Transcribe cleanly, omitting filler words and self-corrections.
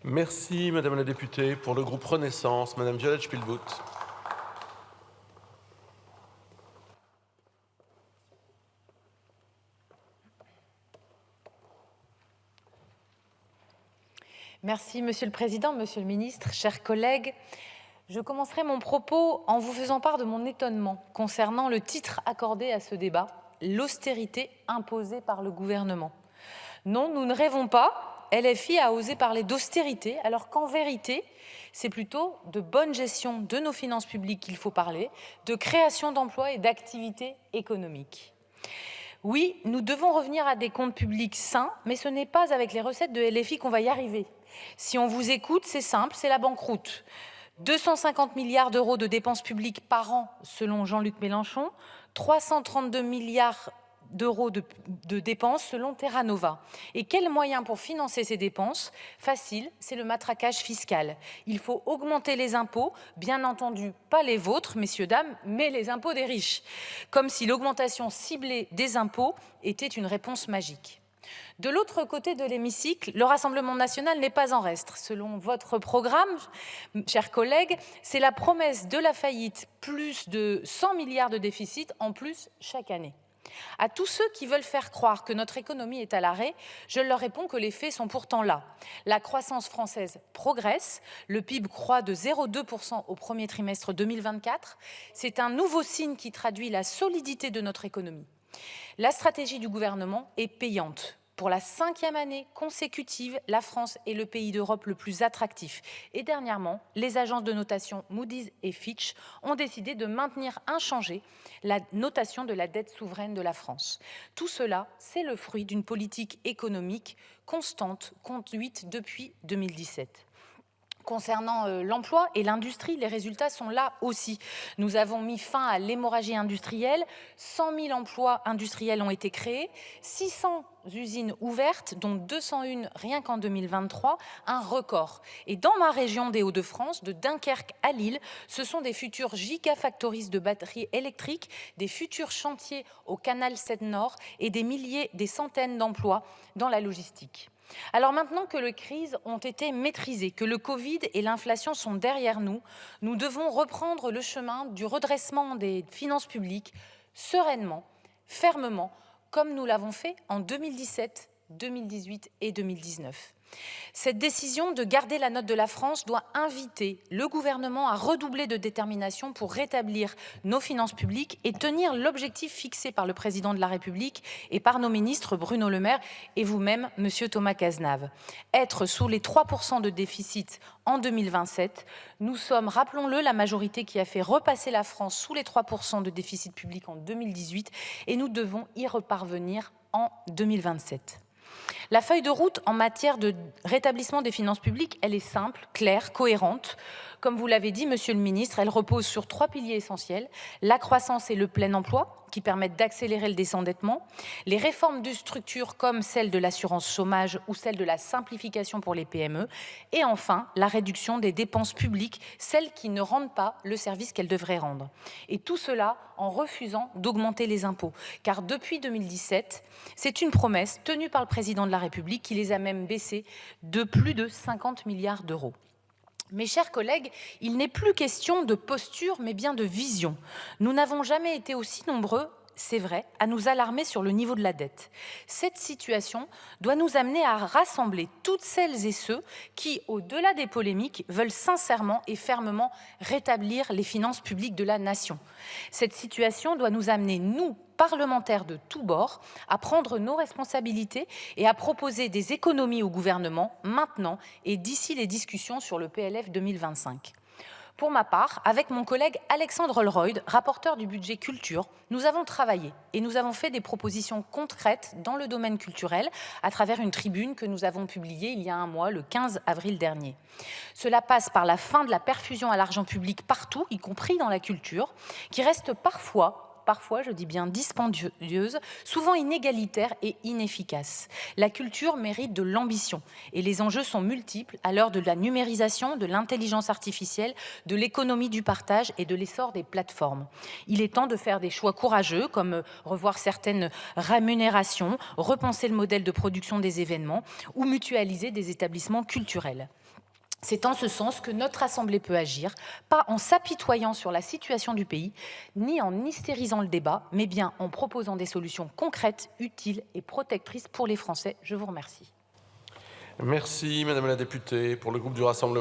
Merci, Madame la députée. Pour le groupe Renaissance, Madame Violette Spielbout. Merci, Monsieur le Président, Monsieur le Ministre, chers collègues. Je commencerai mon propos en vous faisant part de mon étonnement concernant le titre accordé à ce débat, l'austérité imposée par le gouvernement. Non, nous ne rêvons pas. LFI a osé parler d'austérité, alors qu'en vérité, c'est plutôt de bonne gestion de nos finances publiques qu'il faut parler, de création d'emplois et d'activités économiques. Oui, nous devons revenir à des comptes publics sains, mais ce n'est pas avec les recettes de LFI qu'on va y arriver. Si on vous écoute, c'est simple, c'est la banqueroute. 250 milliards d'euros de dépenses publiques par an, selon Jean-Luc Mélenchon, 332 milliards d'euros de dépenses selon Terra Nova. Et quel moyen pour financer ces dépenses? Facile, c'est le matraquage fiscal. Il faut augmenter les impôts, bien entendu pas les vôtres, messieurs, dames, mais les impôts des riches. Comme si l'augmentation ciblée des impôts était une réponse magique. De l'autre côté de l'hémicycle, le Rassemblement national n'est pas en reste. Selon votre programme, chers collègues, c'est la promesse de la faillite, plus de 100 milliards de déficit en plus chaque année. À tous ceux qui veulent faire croire que notre économie est à l'arrêt, je leur réponds que les faits sont pourtant là. La croissance française progresse, le PIB croît de 0,2% au premier trimestre 2024. C'est un nouveau signe qui traduit la solidité de notre économie. La stratégie du gouvernement est payante. Pour la 5e année consécutive, la France est le pays d'Europe le plus attractif. Et dernièrement, les agences de notation Moody's et Fitch ont décidé de maintenir inchangée la notation de la dette souveraine de la France. Tout cela, c'est le fruit d'une politique économique constante, conduite depuis 2017. Concernant l'emploi et l'industrie, les résultats sont là aussi. Nous avons mis fin à l'hémorragie industrielle, 100 000 emplois industriels ont été créés, 600 usines ouvertes, dont 201 rien qu'en 2023, un record. Et dans ma région des Hauts-de-France, de Dunkerque à Lille, ce sont des futurs gigafactories de batteries électriques, des futurs chantiers au canal Seine-Nord et des centaines d'emplois dans la logistique. Alors maintenant que les crises ont été maîtrisées, que le Covid et l'inflation sont derrière nous, nous devons reprendre le chemin du redressement des finances publiques sereinement, fermement, comme nous l'avons fait en 2017, 2018 et 2019. Cette décision de garder la note de la France doit inviter le gouvernement à redoubler de détermination pour rétablir nos finances publiques et tenir l'objectif fixé par le président de la République et par nos ministres Bruno Le Maire et vous-même, monsieur Thomas Cazenave. Être sous les 3% de déficit en 2027, nous sommes, rappelons-le, la majorité qui a fait repasser la France sous les 3% de déficit public en 2018 et nous devons y reparvenir en 2027. La feuille de route en matière de rétablissement des finances publiques, elle est simple, claire, cohérente. Comme vous l'avez dit, monsieur le ministre, elle repose sur 3 piliers essentiels. La croissance et le plein emploi, qui permettent d'accélérer le désendettement. Les réformes de structure comme celle de l'assurance chômage ou celle de la simplification pour les PME. Et enfin, la réduction des dépenses publiques, celles qui ne rendent pas le service qu'elles devraient rendre. Et tout cela en refusant d'augmenter les impôts. Car depuis 2017, c'est une promesse tenue par le président de la République qui les a même baissés de plus de 50 milliards d'euros. Mes chers collègues, il n'est plus question de posture, mais bien de vision. Nous n'avons jamais été aussi nombreux, c'est vrai, à nous alarmer sur le niveau de la dette. Cette situation doit nous amener à rassembler toutes celles et ceux qui, au-delà des polémiques, veulent sincèrement et fermement rétablir les finances publiques de la nation. Cette situation doit nous amener, nous, parlementaires de tous bords, à prendre nos responsabilités et à proposer des économies au gouvernement maintenant et d'ici les discussions sur le PLF 2025. Pour ma part, avec mon collègue Alexandre Holroyd, rapporteur du budget culture, nous avons travaillé et nous avons fait des propositions concrètes dans le domaine culturel à travers une tribune que nous avons publiée il y a un mois, le 15 avril dernier. Cela passe par la fin de la perfusion à l'argent public partout, y compris dans la culture, qui reste parfois parfois, je dis bien dispendieuse, souvent inégalitaire et inefficace. La culture mérite de l'ambition et les enjeux sont multiples à l'heure de la numérisation, de l'intelligence artificielle, de l'économie du partage et de l'essor des plateformes. Il est temps de faire des choix courageux comme revoir certaines rémunérations, repenser le modèle de production des événements ou mutualiser des établissements culturels. C'est en ce sens que notre Assemblée peut agir, pas en s'apitoyant sur la situation du pays, ni en hystérisant le débat, mais bien en proposant des solutions concrètes, utiles et protectrices pour les Français. Je vous remercie. Merci, Madame la députée. Pour le groupe du Rassemblement